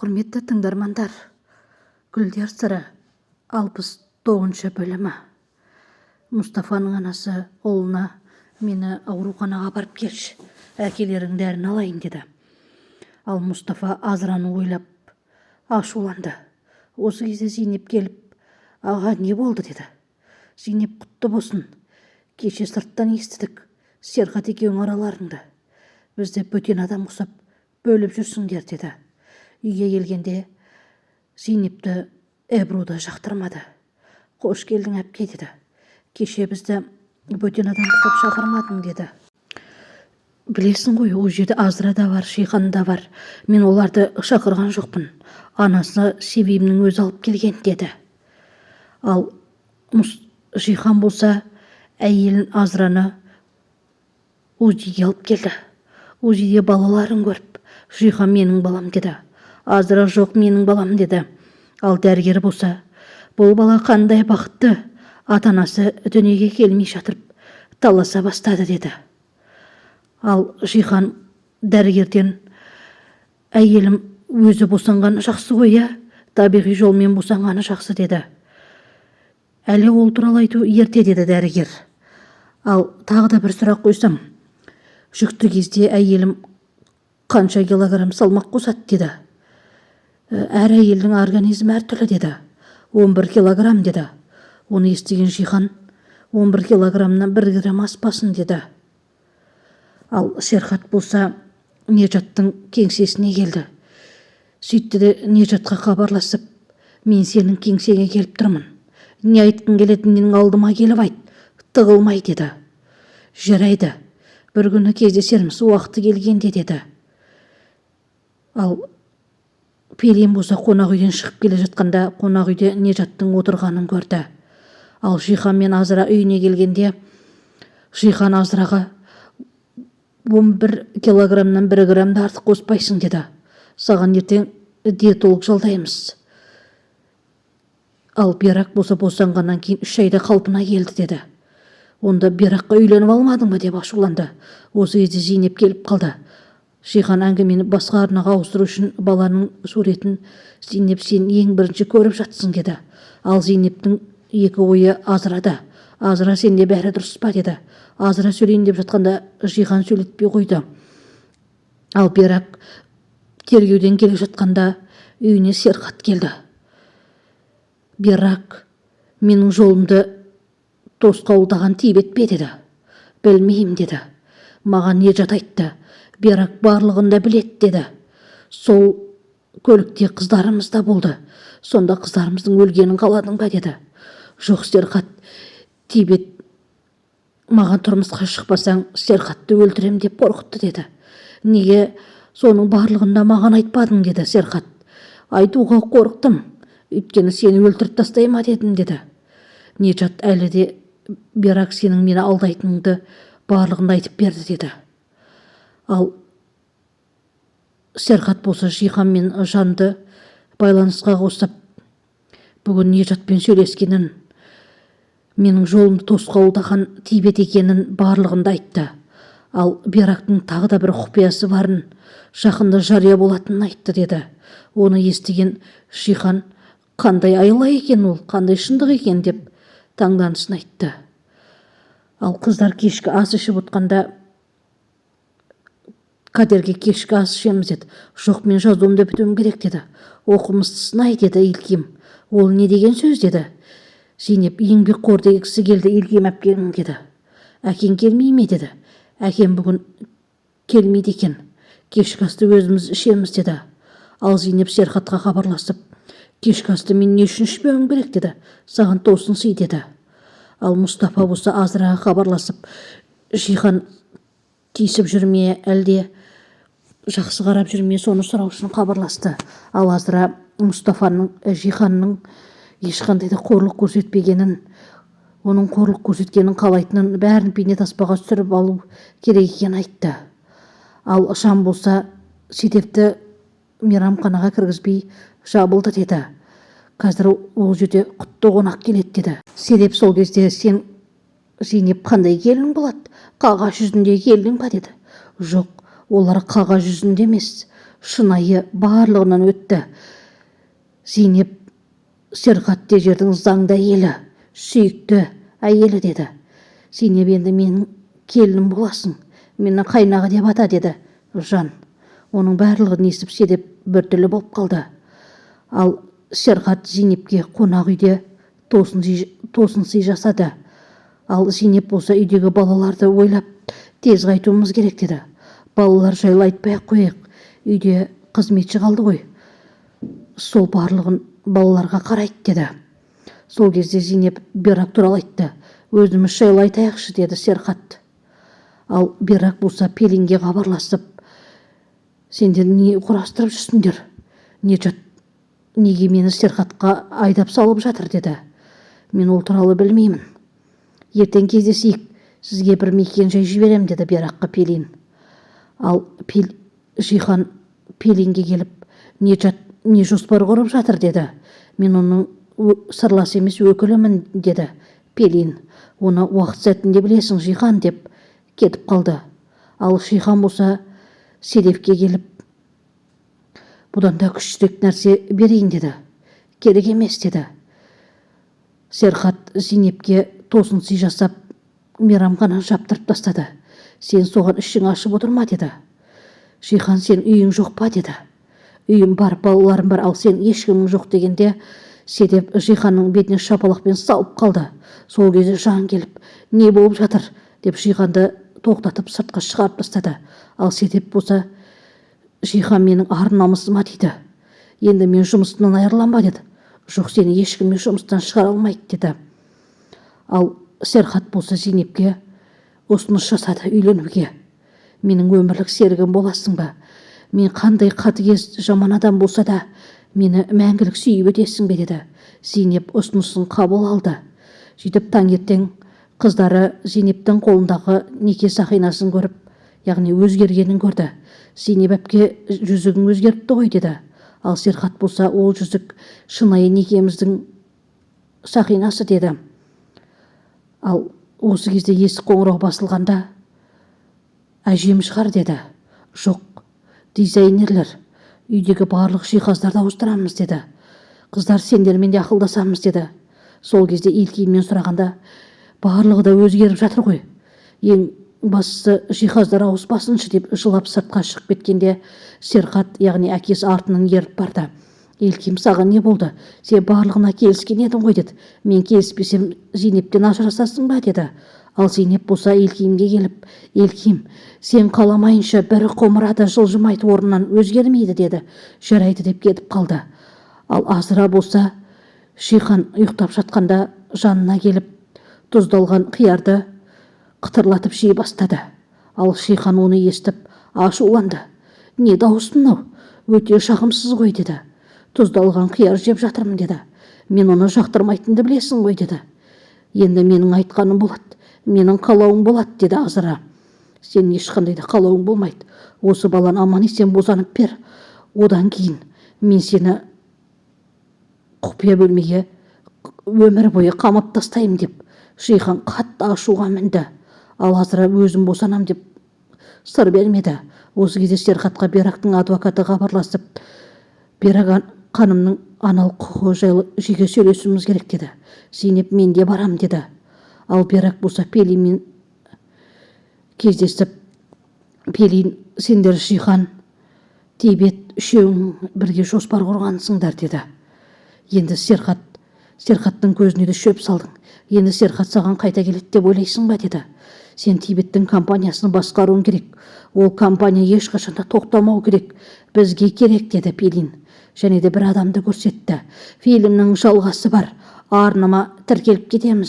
Құрметті тыңдармандар, Гүлдер сыры 69 бөлімі. Мұстафаның анасы ұлына мені ауруханаға барып келші, әкелерің дәрін алайын деді. Ал Мұстафа Азраны ойлап ашуланды. Осы кезде Зейнеп келіп, аға не болды деді. Зейнеп құтты болсын, кеше сырттан естідік, Серхат екеуің араларыңды. Бізді бөтен адам құсап бөліп жүрсіңдер деді. Үйге келгенде Зейнепті Эбруді жақтырмады. Қош келдің әпке деді. Кеше бізді бөтен адам құсап шақырмадың деді. Білесің ғой, ол жерде Азра да бар, Шихан да бар. Мен оларды шақырған жоқпын. Анасы Себебімнің өзі алып келген деді. Ал Шихан болса әйелін Азраны Узиге алып келді. Узиде балаларын көріп, Шихан менің балам деді. Азра жоқ, менің балам деді. Ал дәрігер болса, бұл бала қандай бақытты, ата-анасы дүниеге келмей жатырып таласа бастады деді. Ал Шихан дәрігерден, әйелім өзі босанғаны жақсы ғой, табиғи жолмен босанғаны жақсы деді. Әлі ол туралы айту ерте деді дәрігер. Ал тағы да бір сұрақ қойсам, жүкті кезде әйелім қанша килограмм салмақ қосады деді. Әр әйелдің организмі әртүрлі деді. 11 килограмм деді. Оны естіген Шихан 11 килограммнан 1 грамм аспасын деді. Ал Серхат болса Нежаттың кеңсесіне келді. Сөйтті де Нежатқа хабарласып, мен сенің кеңсеңе келіп тұрмын. Не айтқың келеді, менің алдыма келіп айт, тығылмай деді. Жарайды, бір күні кездесерміз, уақыты келгенде деді. Ал Пелен болса қонақ үйден шығып келе жатқанда қонақ үйде Нежаттың отырғанын көрді. Ал Шихан мен Азра үйіне келгенде Шихан Азраға 11 килограммнан 1 граммды артық қоспайсың деді. Саған ертең диетолог жалдаймыз. Ал Берак болса босанғаннан кейін 3 айда қалпына келді деді. Онда Беракқа үйленіп алмадың ба деп ашуланды. Осы кезде Зейнеп келіп қалды. Шихан әңгімені басқа арнаға ауыстыру үшін баланың суретін Зейнеп сен ең бірінші көріп жатсың деді. Ал Зейнептің екі ойы Азрада. Азра сенде бәрі дұрыс па деді. Азра сөйлейін деп жатқанда Шихан сөйлетпей қойды. Ал Берак тергеуден келе жатқанда үйіне Серхат келді. Берак менің жолымды тосқауылдаған Тибет пе деді. Білмеймін деді. Маған Нежат айтты. Берак барлығында білет деді. Сол көлікте қыздарымыз да болды. Сонда қыздарымыздың өлгенін қаладың ба деді. Жоқ Серхат, Тибет маған тұрмысқа шықпасаң Серхатты өлтірем деп қорқытты деді. Неге соның барлығында маған айтпадың деді Серхат. Айтуға қорықтым, өйткені сені өлтіріп тастай ма дедім деді. Нежат әлі де Берак сенің мені алдайтыныңды барлығында айтып берді деді. Ал Серхат болса Шихан мен Жанды байланысқа қосып, бүгін Нежатпен сөйлескенін, менің жолымды тосқауылдаған Тибет екенін барлығында айтты. Ал Берактың тағы да бір құпиясы барын, жақында жария болатынын айтты деді. Оны естіген Шихан, қандай айла екен ол, қандай шындық екен деп таңданысын айтты. Ал қыздар кешкі ас ішіп отқанда Кадерге кешкі ас ішеміз деді. Жоқ, мен жазуымды бітуім керек деді. Оқымысты сынай деді Илким. Ол не деген сөз деді. Зейнеп еңбекқор дегісі келді Илким әпкең деді. Әкең келмей ме деді. Әкем бүгін келмейді екен. Кешкі асты өзіміз ішеміз деді. Ал Зейнеп Серхатқа хабарласып, кешкі асты мен не үшін ішпеуім керек деді. Саған тосын сый деді. Ал Мұстафа болса Азраға хабарласып, Шихан тиісіп жүрме, әлде жақсы қарап жүрме, соны сұрау үшін хабарласты. Ал Азра Мұстафаның Шиханның ешқандай да қорлық көрсетпегенін, оның қорлық көрсеткенін қалайтынын бәрін бейнетаспаға түсіріп алу керек екенін айтты. Ал Шам болса Седепті мейрамханаға кіргізбей жабылды деді. Қазір ол жерде құтты қонақ келеді деді. Седеп сол кезде сен Зейнеп қандай келін болады? Қағаз жүзінде келдің ба деді. Жоқ, олар қағаз жүзінде емес, шынайы барлығынан өтті. Зейнеп Серхат жердің заңды әйелі, сүйікті әйелі деді. Зейнеп енді менің келінім боласың, мені қайнағы деп ата деді Жан. Оның барлығын естіп Седеп біртүрлі болып қалды. Ал Серхат Зейнепке қонақ үйде тосын сый жасады. Ал Зейнеп болса үйдегі балаларды ойлап тез қайтуымыз керек деді. Балалар жайлы айтпай-ақ қояйық, үйде қызметші қалды ғой, сол барлығын балаларға қарайды деді. Сол кезде Зейнеп Берак туралы айтты. Өзіміз жайлы айтайықшы деді Серхат. Ал Берак болса Пелинге хабарласып, сендер не құрастырып жүрсіңдер? Неге мені Серхатқа айдап салып жатыр деді. Мен ол туралы білмеймін. Ертең кездесейік, сізге бір мекен-жай жіберем деді Беракқа Пелин. Ал Жихан Пелинге келіп, не жоспар құрып жатыр деді. Мен оның сырлас емес өкілімін деді Пелин. Оны уақыт сәтінде білесің Жихан деп кетіп қалды. Ал Жихан болса Седепке келіп, бұдан да күштірек нәрсе берейін деді. Керек емес деді. Серхат Зейнепке тосын сый жасап, мейрамхананы жаптырып тастады. Сен соған ішің ашып отырма деді. Жихан, сен үйің жоқ па деді. Үйім бар, балаларым бар, ал сен ешкімің жоқ дегенде Седеп Жиханның бетіне шапалақпен салып қалды. Сол кезде Жан келіп, не болып жатыр деп Жиханды тоқтатып сыртқа шығарып тастады. Ал Седеп болса, Жихан менің ар намысыма дейді. Енді мен жұмысымнан айырылам ба деді. Жоқ, сені ешкім жұмыстан шығара алмайды деді. Ал Серхат болса Зейнепке ұсыныс жасады үйленуге. Менің өмірлік серігім боласың ба? Мен қандай қатыгез жаман адам болса да, мені мәңгілік сүйіп өтесің бе деді. Зейнеп ұсынысын қабыл алды. Сөйтіп таңертең қыздары Зейнептің қолындағы неке сақинасын көріп, яғни өзгергенін көрді. Зейнеп әпке, жүзігің өзгеріпті ғой деді. Ал Серхат болса, ол жүзік шынайы некеміздің сақинасы деді. Ал осы кезде есік қоңырау басылғанда, әжем шығар деді. Жоқ, дизайнерлер, үйдегі барлық жиһаздарды ауыстырамыз деді. Қыздар, сендермен де ақылдасамыз деді. Сол кезде Илкинмен сұрағанда, барлығы да өзгеріп жатыр ғой, ең бастысы жиһаздар ауыспасыншы деп жылап сыртқа шығып кеткенде, Серхат, яғни әкесі артынан еріп барды. Илким, саған не болды? Сен барлығына келіскен едің ғой деді. Мен келіспесем Зейнептен ажырасасың ба деді. Ал Зейнеп болса Илкимге келіп, Илким, сен қаламайынша бірі қомырады жылжымайды, орнынан өзгермейді деді. Жарайды деп кетіп қалды. Ал Азыра болса Жихан ұйықтап жатқанда жанына келіп, тұздалған қиярды қытырлатып жей бастады. Ал Жихан оны естіп ашуланды. Не дауысың мынау? Өте жағымсыз ғой деді. Тұздалған қияр жеп жатырмын деді. Мен оны жақтырмайтынды білесің ғой деді. Енді менің айтқаным болады, менің қалауым болады деді Азыра. Сен ешқандай да қалауың болмайды. Осы баланы аман есен бозанып бер. Одан кейін мен сені құпия бөлмеге өмір бойы қамап тастаймын деп Жихан қатты ашуға мінді. Ал Азыра өзім босанам деп сыр бермеді. Осы кезде Серхатқа Берактың адвокаты хабарласып, Берак ханымның аналық құқығы жайлы жеке сөйлесуіміз керек деді. Зейнеп, мен де барам деді. Ал Берак болса Пелинмен кездесіп, Пелин, сендер Жихан, Тибет үшеуің бірге жоспар құрғансыңдар деді. Енді Серхаттың көзіне де шөп салдың. Енді Серхат саған қайта келеді деп ойлайсың ба деді. Сен Тибеттің компаниясын басқаруың керек. Ол компания ешқашанда тоқтамау керек. Бізге керек деді Пелин. Және де бір адамды көрсетті. Фильмнің жалғасы бар. Арнама тіркеліп кетеміз.